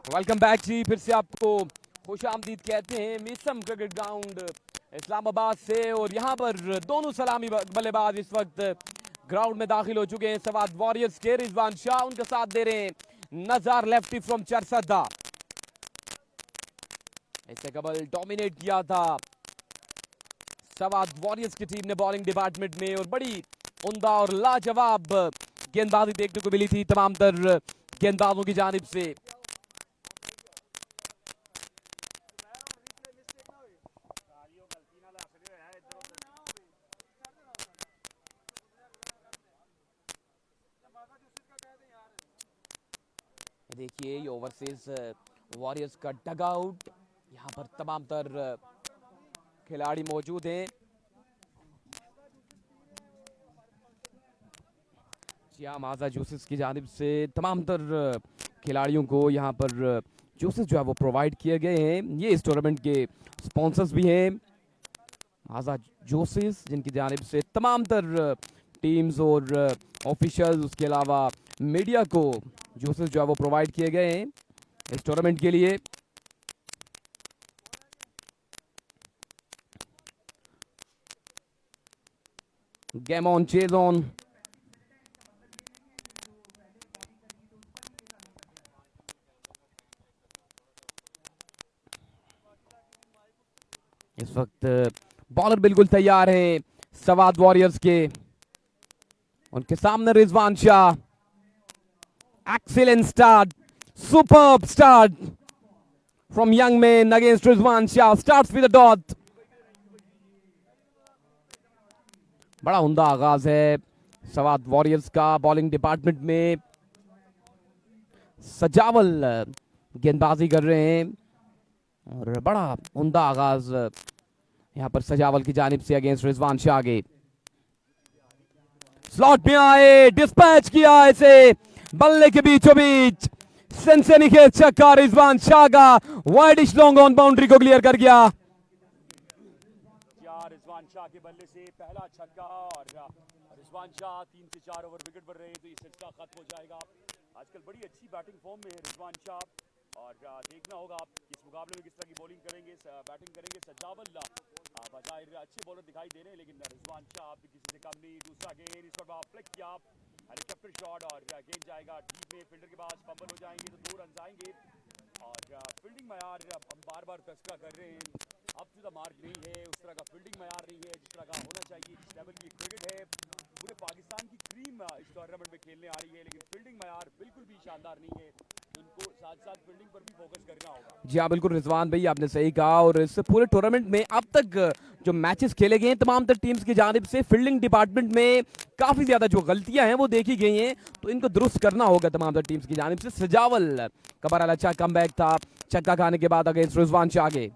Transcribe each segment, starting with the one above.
Welcome back जी। फिर से आपको खुश आमदीद कहते हैं मीसम क्रिकेट ग्राउंड इस्लामाबाद से। और यहाँ पर दोनों सलामी बल्लेबाज इस वक्त ग्राउंड में दाखिल हो चुके हैं। सवाद वॉरियर्स के रिजवान शाह उनका साथ दे रहे हैं नजार लेफ्टी फ्रॉम चरसदा। इससे कबल डोमिनेट किया था सवाद वॉरियर्स की टीम ने बॉलिंग डिपार्टमेंट में, और बड़ी उम्दा और लाजवाब गेंदबाजी देखने को मिली थी तमाम तर गेंदबाजों की जानिब से। देखिए ये ओवरसीज वॉरियर्स का डग आउट, यहाँ पर तमाम तर खिलाड़ी मौजूद हैं। जी हाँ, माजा जूसेस की जानिब से तमाम तर खिलाड़ियों को यहाँ पर जूसेस जो है वो प्रोवाइड किए गए हैं। ये इस टूर्नामेंट के स्पॉन्सर्स भी हैं माजा जूसेस, जिनकी जानिब से तमाम तर टीम्स और ऑफिशियल्स, उसके अलावा मीडिया को जूसेस जो है वो प्रोवाइड किए गए हैं इस टूर्नामेंट के लिए। Game on, chase on. इस वक्त बॉलर बिल्कुल तैयार हैं सवाद वॉरियर्स के। उनके सामने Rizwan Shah. Excellent start, superb start from young man against Rizwan Shah. Starts with a dot. बड़ा उम्दा आगाज है सवाद वॉरियर्स का बॉलिंग डिपार्टमेंट में। सजावल गेंदबाजी कर रहे हैं और बड़ा उम्दा आगाज यहां पर सजावल की जानिब से अगेंस्ट रिजवान शाह के। स्लॉट में आए, डिस्पैच किया इसे बल्ले के बीचों बीच। सनसनी के छक्का रिजवान शाह का वाइडिश लॉन्ग ऑन बाउंड्री को क्लियर कर गया। रिजवान शाह के बल्ले से पहला छक्का, और रिजवान शाह 3 से 4 ओवर विकेट पर रहे तो ये सिलसिला खत्म हो जाएगा। आजकल बड़ी अच्छी बैटिंग फॉर्म में है रिजवान शाह, और देखना होगा आप इस मुकाबले में किस तरह की बॉलिंग करेंगे, बैटिंग करेंगे। सजावल बजाहिर अच्छे बॉलर दिखाई दे रहे हैं, लेकिन रिजवान शाह भी किसी से कम नहीं। दूसरा गेंद इस पर फ्लिक किया, हेलीकॉप्टर शॉट, और गेंद जाएगा डीप में। फील्डर के पास फंबल हो जाएंगे तो 2 रन आएंगे। और फील्डिंग मयार हम बार बार तस्करा कर रहे हैं, अप टू द मार्क नहीं है, उस तरह का फील्डिंग मयार नहीं है जिस तरह का होना चाहिए। जिस लेवल की क्रिकेट है, पूरे पाकिस्तान की टीम इस टूर्नामेंट में खेलने आ रही है, लेकिन फील्डिंग मयार बिल्कुल भी शानदार नहीं है। इनको साथ साथ फील्डिंग पर भी फोकस करना होगा। जी हाँ, बिल्कुल रिजवान भाई, आपने सही कहा। और इस पूरे टूर्नामेंट में अब तक जो मैचेस खेले गए हैं तमाम तर टीम्स की जानिब से फील्डिंग डिपार्टमेंट में काफी ज्यादा जो गलतियां हैं वो देखी गई हैं, तो इनको दुरुस्त करना होगा तमाम तर टीम्स की जानिब से। सजावल का बड़ा अच्छा कमबैक था छक्का खाने के बाद अगेंस्ट रिजवान शाह के।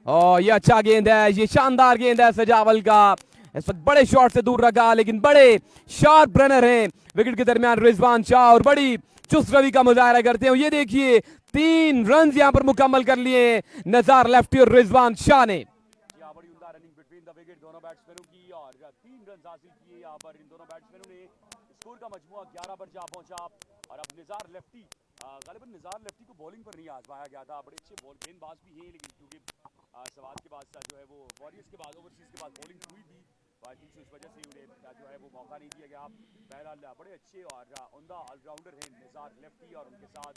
और ये अच्छा गेंद है, ये शानदार गेंद है सजावल का। इस वक्त बड़े शॉट से दूर रखा, लेकिन बड़े शार्प रनर हैं विकेट के दरमियान रिजवान शाह, और बड़ी चुस्त रवि का मुजाहरा करते हैं। ये देखिए 3 रन यहां पर मुकम्मल कर लिए नजार लेफ्टी और रिजवान शाह ने। बड़ी उम्दा रनिंग बिटवीन द विकेट दोनों बैट्समैनों की, और 3 रन हासिल किए यहाँ पर इन दोनों बैट्समैनों ने। स्कोर का मजमुआ 11 पर जा पहुंचा। और अब निजार लेफ्टी, गालिबन निजार लेफ्टी को बॉलिंग पर नहीं आजमाया गया था। बड़े अच्छे गेंदबाज भी हैं, लेकिन क्योंकि सवाद के बाद जो है वो वॉरियर्स के बाद ओवरसीज के बाद बॉलिंग हुई थी, आई थिंक इस वजह से उन्हें जो है वो मौका नहीं दिया गया। बहरहाल बड़े अच्छे और उम्दा ऑलराउंडर हैं निजार लेफ्टी, और उनके साथ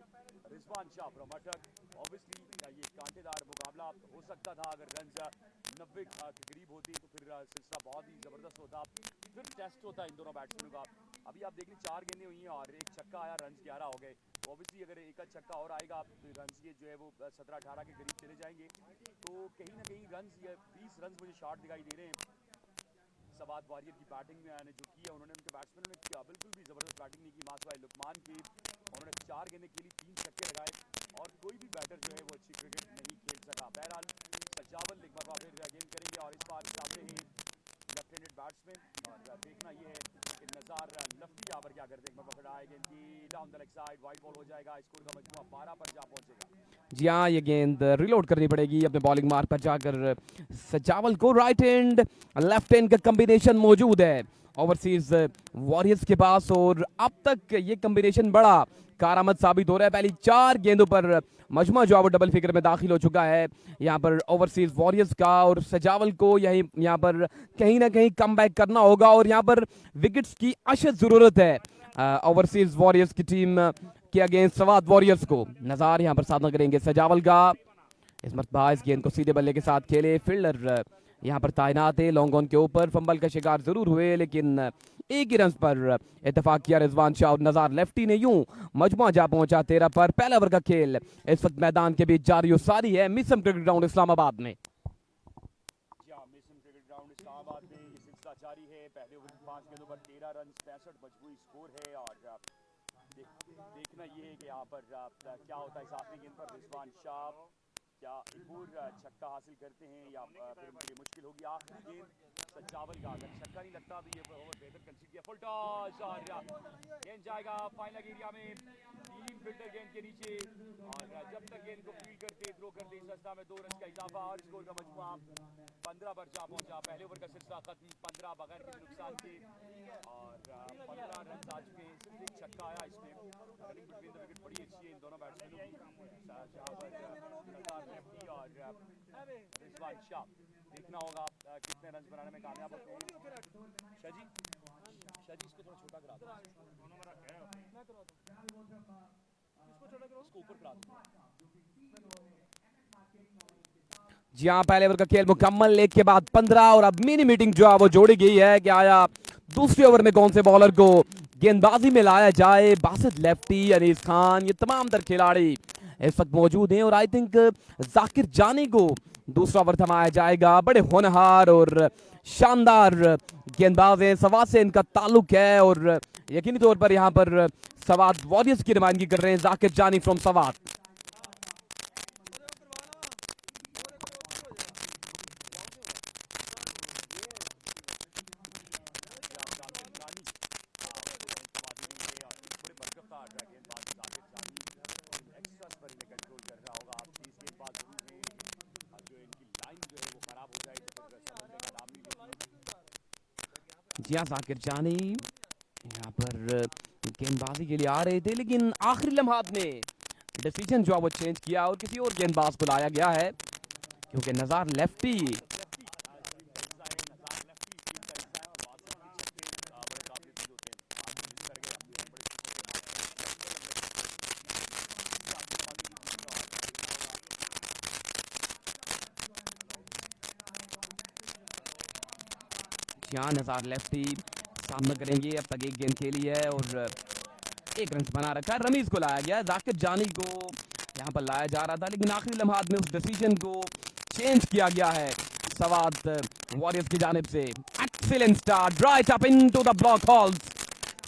रिजवान शाह फ्रॉम अटक। ऑब्वियसली ये कांटेदार मुकाबला हो सकता था अगर रन 90 के करीब होती तो फिर सिलसिला बहुत ही ज़बरदस्त होता, फिर टेस्ट होता इन दोनों बैट्समैनों का। अभी आप देख लें 4 गेंदें हुई हैं और 1 छक्का आया, रन 11 हो गए। ऑब्वियसली अगर एक छक्का और आएगा तो रन ये जो है वो 17-18 के करीब चले जाएंगे। तो कहीं ना कहीं रन 20 रन मुझे शॉर्ट दिखाई दे रहे हैं। सवाद वॉरियर की बैटिंग ने जो की है, उन्होंने उनके बैट्समैनों ने किया बिल्कुल भी ज़बरदस्त बैटिंग नहीं की। मासवाई लुकमान की उन्होंने 4 गेंदें खेली, 3 छक्के लगाए, और कोई भी बैटर जो है वो अच्छी क्रिकेट नहीं खेल सका। बहरहाल सजावल एक बार फिर गेंद करेंगे, और इस बार सामने ही लेफ्ट हैंडेड बैट्समैन, और देखना ये है कि नजार लफ्टी यहाँ पर क्या करते हैं। एक बार पकड़ा है गेंद की down the leg side, wide ball हो जाएगा। स्कोर का मजमुआ 12 पर जा पहुंचेगा। जी हाँ, ये गेंद रिलोड करनी पड़ेगी अपने बॉलिंग मार्क पर जाकर। सजावल को राइट हैंड लेफ्ट हैंड का कॉम्बिनेशन मौजूद है, ओवरसीज वॉरियर्स के पास, और अब तक ये कॉम्बिनेशन बड़ा कारआमद साबित हो रहा है। पहली 4 गेंदों पर मजमा जो है वो डबल फिगर में दाखिल हो चुका है यहाँ पर ओवरसीज वॉरियर्स का, और सजावल को यही यहाँ पर कहीं ना कहीं कम बैक करना होगा और यहाँ पर विकेट्स की अशद जरूरत है ओवरसीज वॉरियर्स की टीम के अगेंस्ट सवात वॉरियर्स को। नजार यहाँ पर सामना करेंगे सजावल का। इस मरतबा इस गेंद को सीधे बल्ले के साथ खेले, फील्डर यहाँ पर तैनात है। लॉन्ग ऑन के ऊपर फंबल का शिकार जरूर हुए, लेकिन एक ही रन पर इत्तेफाक किया रिजवान शाह और नजार लेफ्टी ने। यूं मजमुआ जा पहुंचा 13 पर। पहला ओवर का खेल इस वक्त मैदान के बीच जारी और सारी है मिसम क्रिकेट ग्राउंड इस्लामाबाद में। मिसम क्रिकेट ग्राउंड इस्लामाबाद में ये सिलसिला जारी है। पहले ओवर 5 गेंदों पर 13 रन 65 मजबूरी स्कोर है, और देखना ये है कि यहाँ पर क्या होता है इस आखिरी गेंद पर। रिजवान शाह क्या एक और छक्का हासिल करते हैं या फिर ये मुश्किल होगी। आखिरी गेंद सजावल का, अगर छक्का नहीं लगता तो ये ओवर बेहतर कंसीड किया। फुल टॉस और गेंद जाएगा फाइनल एरिया में 3 फील्डर गेंद के नीचे, और जब तक गेंद को फील्ड करते थ्रो करते इस अवस्था में 2 रन का इजाफा और स्कोर का मजमुआ 15 पर जा पहुंचा। पहले ओवर का सिलसिला खत्म 15 बगैर किसी नुकसान के, और 15 रन आ चुके हैं। सिर्फ एक छक्का आया इसमें। रनिंग बिटवीन द विकेट बड़ी अच्छी है इन दोनों बैट्समैनों की, जहां पर नजार लेफ्टी और रिजवान शाह। देखना होगा कितने रन बनाने में कामयाब होते हैं। शाजी इसको थोड़ा छोटा करा दो, इसको ऊपर करा दो। जी हाँ, पहले ओवर का खेल मुकम्मल। एक के बाद 15, और अब मिनी मीटिंग जो है वो जोड़ी गई है कि आया दूसरे ओवर में कौन से बॉलर को गेंदबाजी में लाया जाए। बासित लेफ्टी, अनीस खान, ये तमाम तर खिलाड़ी इस वक्त मौजूद हैं, और आई थिंक जाकिर जानी को दूसरा ओवर थमाया जाएगा। बड़े होनहार और शानदार गेंदबाज हैं, सवात से इनका ताल्लुक है, और यकीनी तौर पर यहाँ पर सवात वॉरियर्स की नुमाइंदगी कर रहे हैं जाकिर जानी फ्रॉम सवात। जी हाँ, जाकिर जानी यहाँ पर गेंदबाजी के लिए आ रहे थे, लेकिन आखिरी लम्हात में डिसीजन जो है वो चेंज किया और किसी और गेंदबाज को लाया गया है, क्योंकि नजार लेफ्टी यहाँ नजार लेफ्टी सामना करेंगे। अब तक एक गेंद खेली है और 1 रन बना रखा है। रमीज को लाया गया, जाकिर जानी को यहाँ पर लाया जा रहा था, लेकिन आखिरी लम्हात में उस डिसीजन को चेंज किया गया है सवात वॉरियर्स की जानिब से। Excellent start right up into the block holes,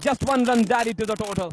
just 1 run added to the total.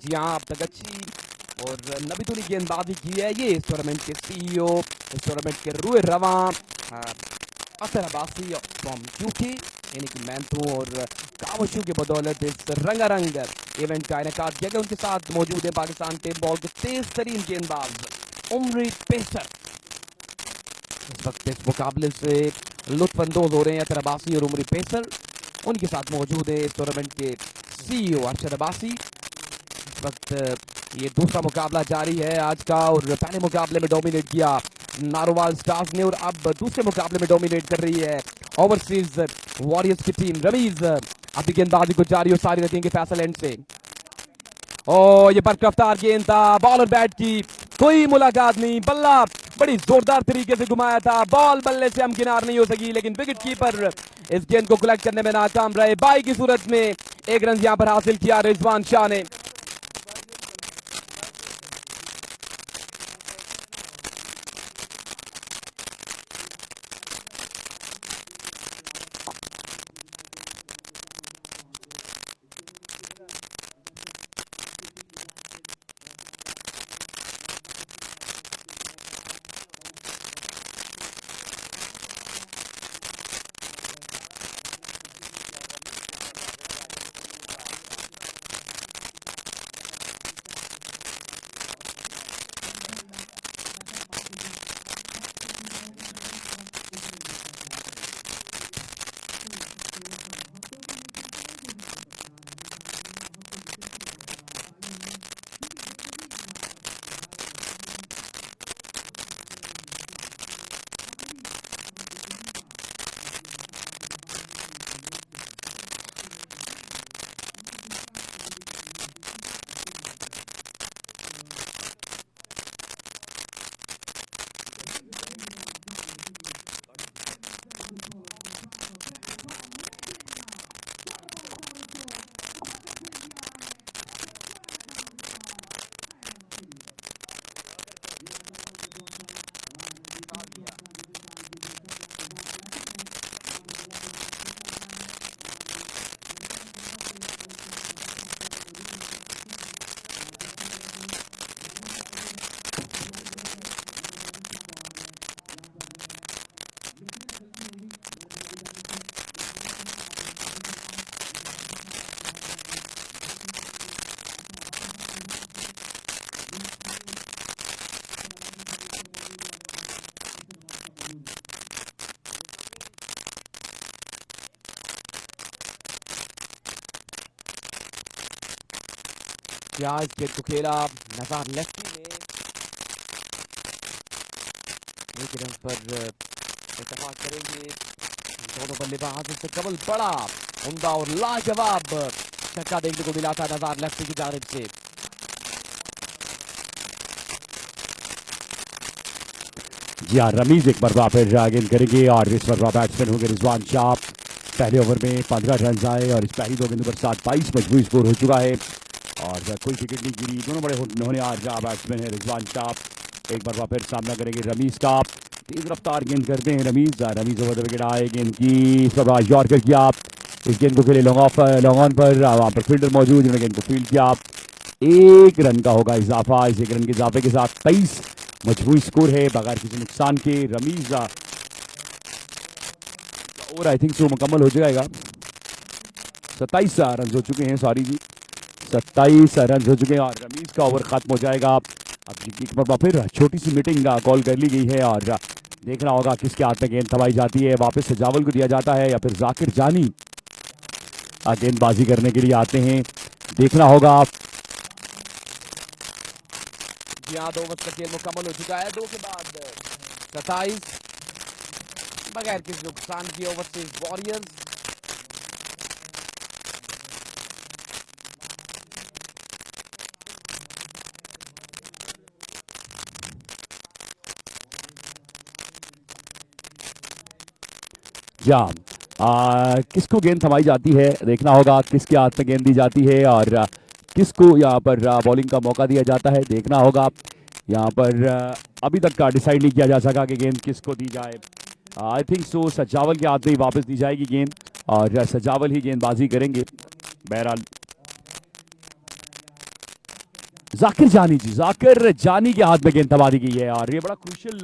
जी हाँ, अब तक अच्छी और नबीतुनी गेंदबाजी की है ये इस टूर्नामेंट के सीईओ, इस टूर्नामेंट के रूए रवां असर अब्बासी फ्रॉम यूके, यानी कि मैंथू और कावशू की बदौलत इस रंगारंग इवेंट का इनेकाद किया गया। उनके साथ मौजूद है पाकिस्तान के बॉल के तेज तरीन गेंदबाज उमरी पेसर। इस वक्त इस मुकाबले से लुत्फानंदोज हो रहे हैं असर अब्बासी और उमरी पेसर। उनके साथ मौजूद है इस टूर्नामेंट के सीईओ अरशद अब्बासी। इस वक्त ये दूसरा मुकाबला जारी है आज का, और पहले मुकाबले में डोमिनेट किया नारोवाल स्टार्स ने, और अब दूसरे मुकाबले में डोमिनेट कर रही है ओवरसीज वॉरियर्स की टीम। रमीज अपनी गेंदबाजी को जारी और सारी रखेंगे फैसल एंड से। ओ ये बर्फ रफ्तार गेंद था, बॉल और बैट की कोई मुलाकात नहीं, बल्ला बड़ी जोरदार तरीके से घुमाया था, बॉल बल्ले से हमकिनार नहीं हो सकी, लेकिन विकेट कीपर इस गेंद को कलेक्ट करने में नाकाम रहे। बाई की सूरत में एक रन यहां पर हासिल किया रिजवान शाह ने। क्या इस गेंद को खेला नज़ार लेफ्टी ने, एक रन पर इत्तेफाक करेंगे दोनों बल्लेबाज। इससे कबल बड़ा उम्दा और लाजवाब छक्का देखने को मिला था नज़ार लेफ्टी की जानिब से। जी हाँ, रमीज एक मरतबा फिर गेंद करेंगे और इस मरतबा बैट्समैन होंगे रिजवान शाह। पहले ओवर में 15 रन आए और इस पहली 2 गेंदों पर 7-22 मजबूरी स्कोर हो चुका है और कोई विकेट नहीं गिरी। दोनों बड़े होनहार बैट्समैन है रिजवान शाह। एक मरतबा फिर सामना करेंगे रमीज का, तेज रफ्तार गेंद करते हैं Rameez. Rameez over the wicket आए, गेंद की इस मरतबा यॉर्कर किया, इस गेंद को खेले लॉन्ग ऑन पर, वहाँ पर फील्डर मौजूद, उन्होंने गेंद को फील्ड किया। 1 रन का होगा इजाफा, इस 1 रन के इजाफे के साथ 23 मजबूरी स्कोर है बगैर किसी नुकसान के। रमीज और आई थिंक सो मुकम्मल हो जाएगा। 27 रन हो चुके हैं, सॉरी जी 27 रन हो चुके हैं और रमीज का ओवर खत्म हो जाएगा। अब एक बार फिर छोटी सी मीटिंग कॉल कर ली गई है और देखना होगा किसके हाथ में गेंद थमाई जाती है। वापस सजावल को दिया जाता है या फिर जाकिर जानी गेंदबाजी करने के लिए आते हैं, देखना होगा। यहाँ 2 ओवर का खेल मुकम्मल हो चुका है। 2 के बाद 27 बगैर किसी नुकसान की ओवरसीज वॉरियर्स। या किसको गेंद थमाई जाती है, देखना होगा किसके हाथ में गेंद दी जाती है और किसको यहाँ पर बॉलिंग का मौका दिया जाता है, देखना होगा। यहाँ पर अभी तक का डिसाइड नहीं किया जा सका कि गेंद किसको दी जाए। आई थिंक सो सजावल के हाथ में ही वापस दी जाएगी गेंद और सजावल ही गेंदबाजी करेंगे। बहरहाल जाकिर जानी के हाथ में गेंद थमा दी गई है और ये बड़ा क्रूशियल